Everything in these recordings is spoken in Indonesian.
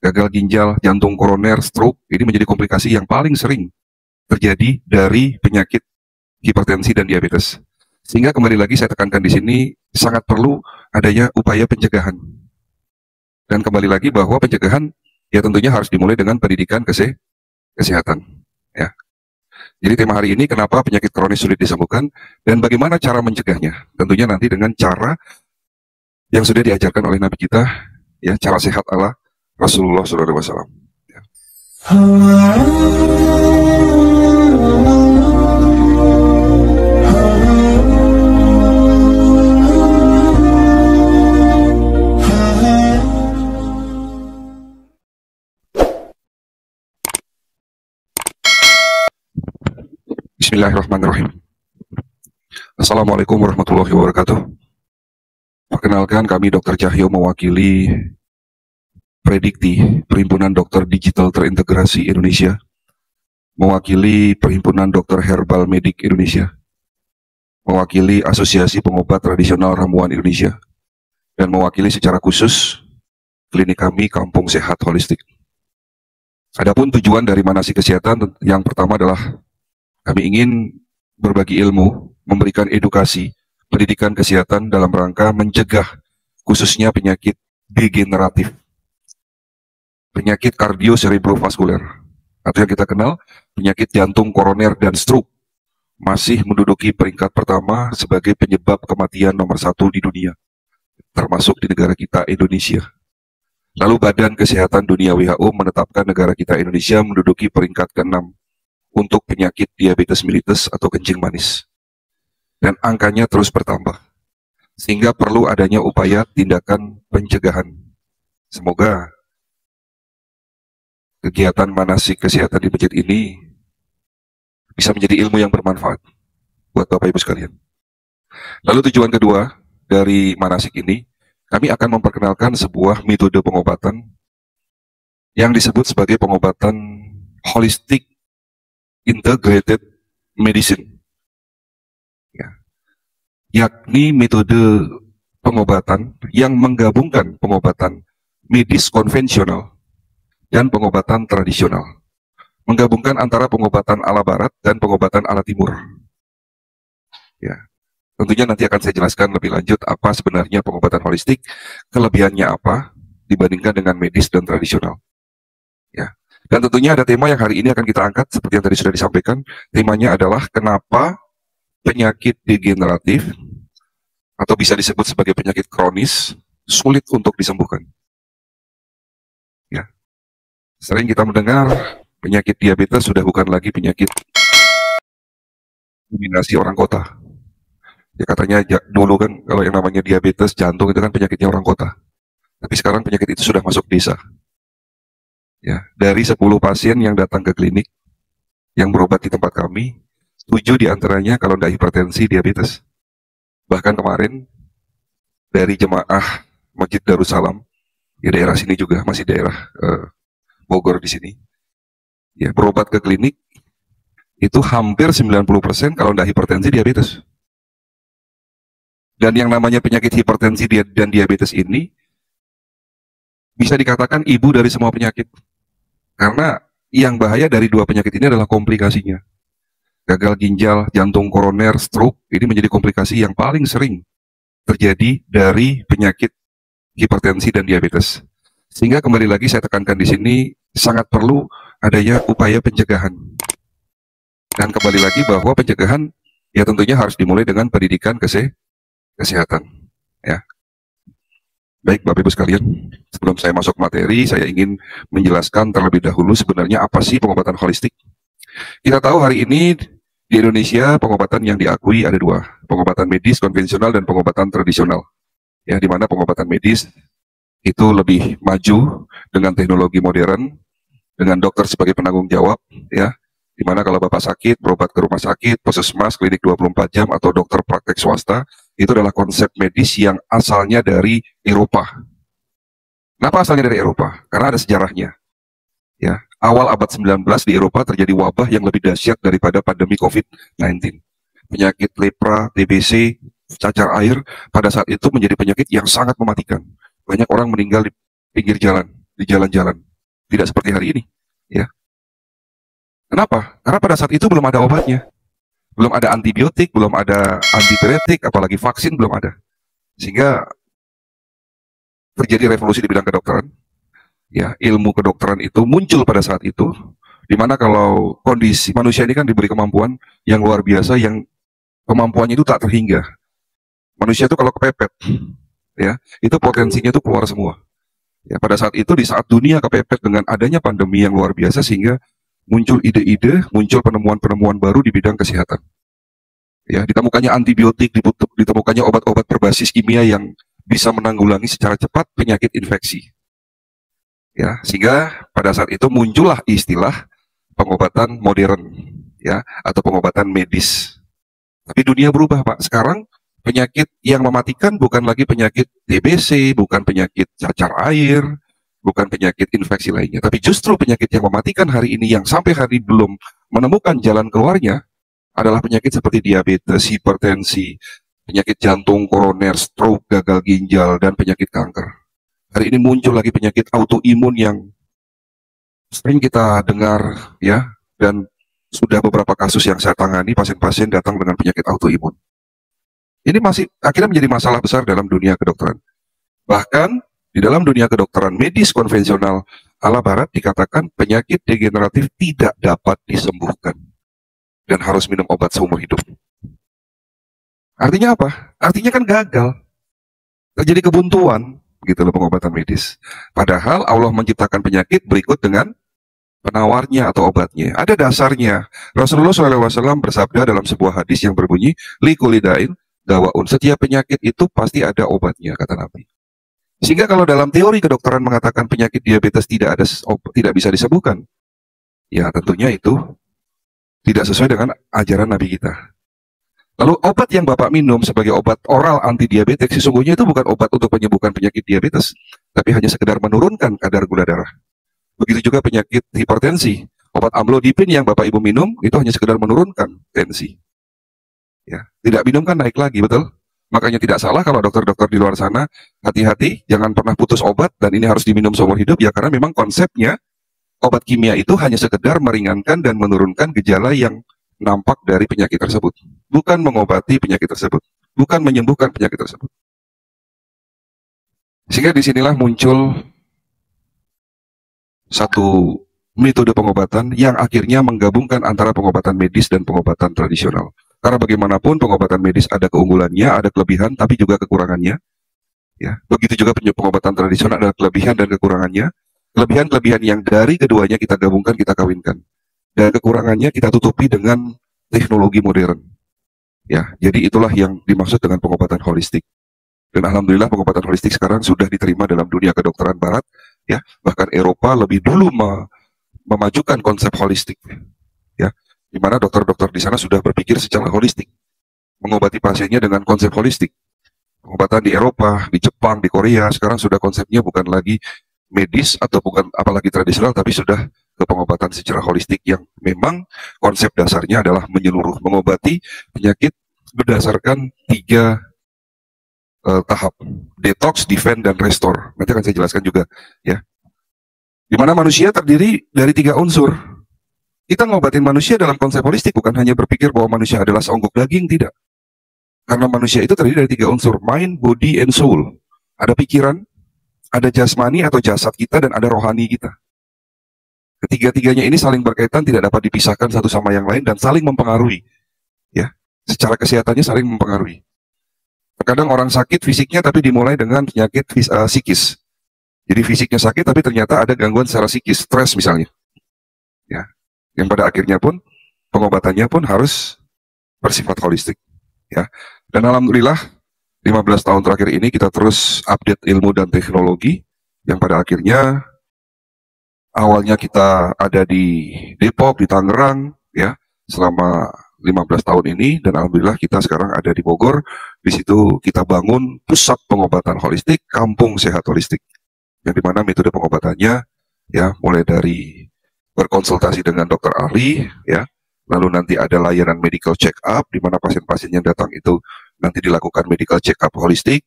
gagal ginjal, jantung koroner, stroke, ini menjadi komplikasi yang paling sering terjadi dari penyakit hipertensi dan diabetes. Sehingga kembali lagi saya tekankan di sini, sangat perlu adanya upaya pencegahan. Dan kembali lagi bahwa pencegahan ya tentunya harus dimulai dengan pendidikan kesehatan. Ya. Jadi tema hari ini kenapa penyakit kronis sulit disembuhkan dan bagaimana cara mencegahnya. Tentunya nanti dengan cara yang sudah diajarkan oleh Nabi kita, ya, cara sehat ala Rasulullah SAW. Ya. Bismillahirrahmanirrahim. Assalamualaikum warahmatullahi wabarakatuh. Perkenalkan, kami Dr. Cahyo mewakili Predikti, Perhimpunan Dokter Digital Terintegrasi Indonesia, mewakili Perhimpunan Dokter Herbal Medik Indonesia, mewakili Asosiasi Pengobat Tradisional Ramuan Indonesia, dan mewakili secara khusus klinik kami Kampung Sehat Holistik. Adapun tujuan dari manasik kesehatan yang pertama adalah kami ingin berbagi ilmu, memberikan edukasi, pendidikan kesehatan dalam rangka mencegah khususnya penyakit degeneratif, penyakit kardiocerebrovaskuler, atau yang kita kenal penyakit jantung koroner dan stroke, masih menduduki peringkat pertama sebagai penyebab kematian nomor 1 di dunia, termasuk di negara kita Indonesia. Lalu Badan Kesehatan Dunia WHO menetapkan negara kita Indonesia menduduki peringkat ke-6 untuk penyakit diabetes mellitus atau kencing manis. Dan angkanya terus bertambah. Sehingga perlu adanya upaya tindakan pencegahan. Semoga kegiatan manasik kesehatan di masjid ini bisa menjadi ilmu yang bermanfaat buat Bapak Ibu sekalian. Lalu tujuan kedua dari manasik ini, kami akan memperkenalkan sebuah metode pengobatan yang disebut sebagai pengobatan holistic integrated medicine, ya, yakni metode pengobatan yang menggabungkan pengobatan medis konvensional dan pengobatan tradisional, menggabungkan antara pengobatan ala barat dan pengobatan ala timur. Ya, tentunya nanti akan saya jelaskan lebih lanjut apa sebenarnya pengobatan holistik, kelebihannya apa dibandingkan dengan medis dan tradisional. Ya. Dan tentunya ada tema yang hari ini akan kita angkat, seperti yang tadi sudah disampaikan. Temanya adalah kenapa penyakit degeneratif, atau bisa disebut sebagai penyakit kronis, sulit untuk disembuhkan. Ya. Sering kita mendengar penyakit diabetes sudah bukan lagi penyakit dominasi orang kota. Ya katanya dulu kan kalau yang namanya diabetes jantung itu kan penyakitnya orang kota. Tapi sekarang penyakit itu sudah masuk desa. Ya, dari 10 pasien yang datang ke klinik yang berobat di tempat kami, 7 diantaranya kalau tidak hipertensi, diabetes. Bahkan kemarin dari jemaah Masjid Darussalam di daerah sini juga, masih daerah Bogor di sini, ya berobat ke klinik itu hampir 90% kalau tidak hipertensi, diabetes. Dan yang namanya penyakit hipertensi dan diabetes ini bisa dikatakan ibu dari semua penyakit. Karena yang bahaya dari dua penyakit ini adalah komplikasinya. Gagal ginjal, jantung koroner, stroke, ini menjadi komplikasi yang paling sering terjadi dari penyakit hipertensi dan diabetes. Sehingga kembali lagi saya tekankan di sini, sangat perlu adanya upaya pencegahan. Dan kembali lagi bahwa pencegahan ya tentunya harus dimulai dengan pendidikan kesehatan. Ya. Baik Bapak Ibu sekalian, sebelum saya masuk materi, saya ingin menjelaskan terlebih dahulu sebenarnya apa sih pengobatan holistik. Kita tahu hari ini di Indonesia pengobatan yang diakui ada dua, pengobatan medis konvensional dan pengobatan tradisional. Ya, di mana pengobatan medis itu lebih maju dengan teknologi modern, dengan dokter sebagai penanggung jawab, ya. Di mana kalau Bapak sakit, berobat ke rumah sakit, puskesmas, klinik 24 jam, atau dokter praktek swasta, itu adalah konsep medis yang asalnya dari Eropa. Kenapa asalnya dari Eropa? Karena ada sejarahnya. Ya, awal abad 19 di Eropa terjadi wabah yang lebih dahsyat daripada pandemi COVID-19. Penyakit lepra, TBC, cacar air, pada saat itu menjadi penyakit yang sangat mematikan. Banyak orang meninggal di pinggir jalan, di jalan-jalan. tidak seperti hari ini. Ya, kenapa? Karena pada saat itu belum ada obatnya, belum ada antibiotik, belum ada antipiretik, apalagi vaksin belum ada. Sehingga terjadi revolusi di bidang kedokteran. Ya, ilmu kedokteran itu muncul pada saat itu, di mana kalau kondisi manusia ini kan diberi kemampuan yang luar biasa, yang kemampuannya itu tak terhingga. Manusia itu kalau kepepet, ya, itu potensinya itu keluar semua. Ya, pada saat itu, di saat dunia kepepet dengan adanya pandemi yang luar biasa, sehingga muncul ide-ide, muncul penemuan-penemuan baru di bidang kesehatan. Ya, ditemukannya antibiotik, ditemukannya obat-obat berbasis kimia yang bisa menanggulangi secara cepat penyakit infeksi. Ya, sehingga pada saat itu muncullah istilah pengobatan modern, ya, atau pengobatan medis. Tapi dunia berubah, Pak. Sekarang penyakit yang mematikan bukan lagi penyakit TBC, bukan penyakit cacar air, bukan penyakit infeksi lainnya, tapi justru penyakit yang mematikan hari ini yang sampai hari belum menemukan jalan keluarnya adalah penyakit seperti diabetes, hipertensi, penyakit jantung, koroner, stroke, gagal ginjal, dan penyakit kanker. Hari ini muncul lagi penyakit autoimun yang sering kita dengar, ya, dan sudah beberapa kasus yang saya tangani, pasien-pasien datang dengan penyakit autoimun. Ini masih akhirnya menjadi masalah besar dalam dunia kedokteran. Bahkan di dalam dunia kedokteran medis konvensional ala barat dikatakan penyakit degeneratif tidak dapat disembuhkan dan harus minum obat seumur hidup. Artinya apa? Artinya kan gagal. Terjadi kebuntuan gitu loh pengobatan medis. Padahal Allah menciptakan penyakit berikut dengan penawarnya atau obatnya. Ada dasarnya. Rasulullah SAW bersabda dalam sebuah hadis yang berbunyi, likulidain dawaun. Setiap penyakit itu pasti ada obatnya, kata Nabi. Sehingga kalau dalam teori kedokteran mengatakan penyakit diabetes tidak bisa disembuhkan, ya tentunya itu tidak sesuai dengan ajaran Nabi kita. Lalu obat yang Bapak minum sebagai obat oral anti diabetes sesungguhnya itu bukan obat untuk menyembuhkan penyakit diabetes, tapi hanya sekedar menurunkan kadar gula darah. Begitu juga penyakit hipertensi. Obat amlodipin yang Bapak Ibu minum itu hanya sekedar menurunkan tensi. Ya, tidak minum kan naik lagi, betul? Makanya tidak salah kalau dokter-dokter di luar sana hati-hati, jangan pernah putus obat dan ini harus diminum seumur hidup ya, karena memang konsepnya obat kimia itu hanya sekedar meringankan dan menurunkan gejala yang nampak dari penyakit tersebut, bukan mengobati penyakit tersebut, bukan menyembuhkan penyakit tersebut. Sehingga disinilah muncul satu metode pengobatan yang akhirnya menggabungkan antara pengobatan medis dan pengobatan tradisional. Karena bagaimanapun pengobatan medis ada keunggulannya, ada kelebihan, tapi juga kekurangannya. Ya, begitu juga pengobatan tradisional ada kelebihan dan kekurangannya. Kelebihan-kelebihan yang dari keduanya kita gabungkan, kita kawinkan. Dan kekurangannya kita tutupi dengan teknologi modern. Ya, jadi itulah yang dimaksud dengan pengobatan holistik. Dan alhamdulillah pengobatan holistik sekarang sudah diterima dalam dunia kedokteran barat. Ya, bahkan Eropa lebih dulu memajukan konsep holistik. Ya, di mana dokter-dokter di sana sudah berpikir secara holistik, mengobati pasiennya dengan konsep holistik. Pengobatan di Eropa, di Jepang, di Korea sekarang sudah konsepnya bukan lagi medis atau bukan apalagi tradisional, tapi sudah ke pengobatan secara holistik yang memang konsep dasarnya adalah menyeluruh, mengobati penyakit berdasarkan 3 tahap: detox, defend, dan restore. Nanti akan saya jelaskan juga, ya. Di mana manusia terdiri dari 3 unsur. Kita ngobatin manusia dalam konsep holistik bukan hanya berpikir bahwa manusia adalah seonggok daging, tidak. Karena manusia itu terdiri dari 3 unsur: mind, body, and soul. Ada pikiran, ada jasmani atau jasad kita, dan ada rohani kita. Ketiga-tiganya ini saling berkaitan, tidak dapat dipisahkan satu sama yang lain, dan saling mempengaruhi. Ya, secara kesehatannya saling mempengaruhi. Terkadang orang sakit fisiknya tapi dimulai dengan penyakit psikis. Jadi fisiknya sakit tapi ternyata ada gangguan secara psikis, stres misalnya. Ya, yang pada akhirnya pun pengobatannya pun harus bersifat holistik. Ya, dan alhamdulillah 15 tahun terakhir ini kita terus update ilmu dan teknologi yang pada akhirnya awalnya kita ada di Depok, di Tangerang, ya, selama 15 tahun ini, dan alhamdulillah kita sekarang ada di Bogor. Di situ kita bangun pusat pengobatan holistik, kampung sehat holistik, yang dimana metode pengobatannya ya mulai dari berkonsultasi dengan dokter ahli, ya, lalu nanti ada layanan medical check up di mana pasien-pasien yang datang itu nanti dilakukan medical check up holistik,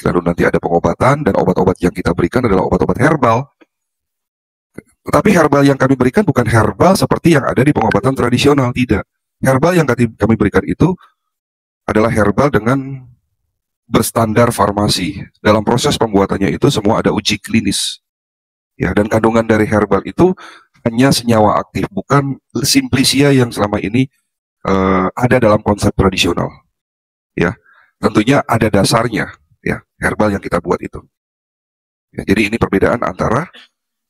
lalu nanti ada pengobatan, dan obat-obat yang kita berikan adalah obat-obat herbal. Tetapi herbal yang kami berikan bukan herbal seperti yang ada di pengobatan tradisional, tidak. Herbal yang kami berikan itu adalah herbal dengan berstandar farmasi. Dalam proses pembuatannya itu semua ada uji klinis. Ya, dan kandungan dari herbal itu hanya senyawa aktif, bukan simplicia yang selama ini ada dalam konsep tradisional. Ya, tentunya ada dasarnya, ya, herbal yang kita buat itu. Ya, jadi ini perbedaan antara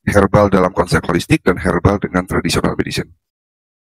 herbal dalam konsep holistik dan herbal dengan tradisional medicine.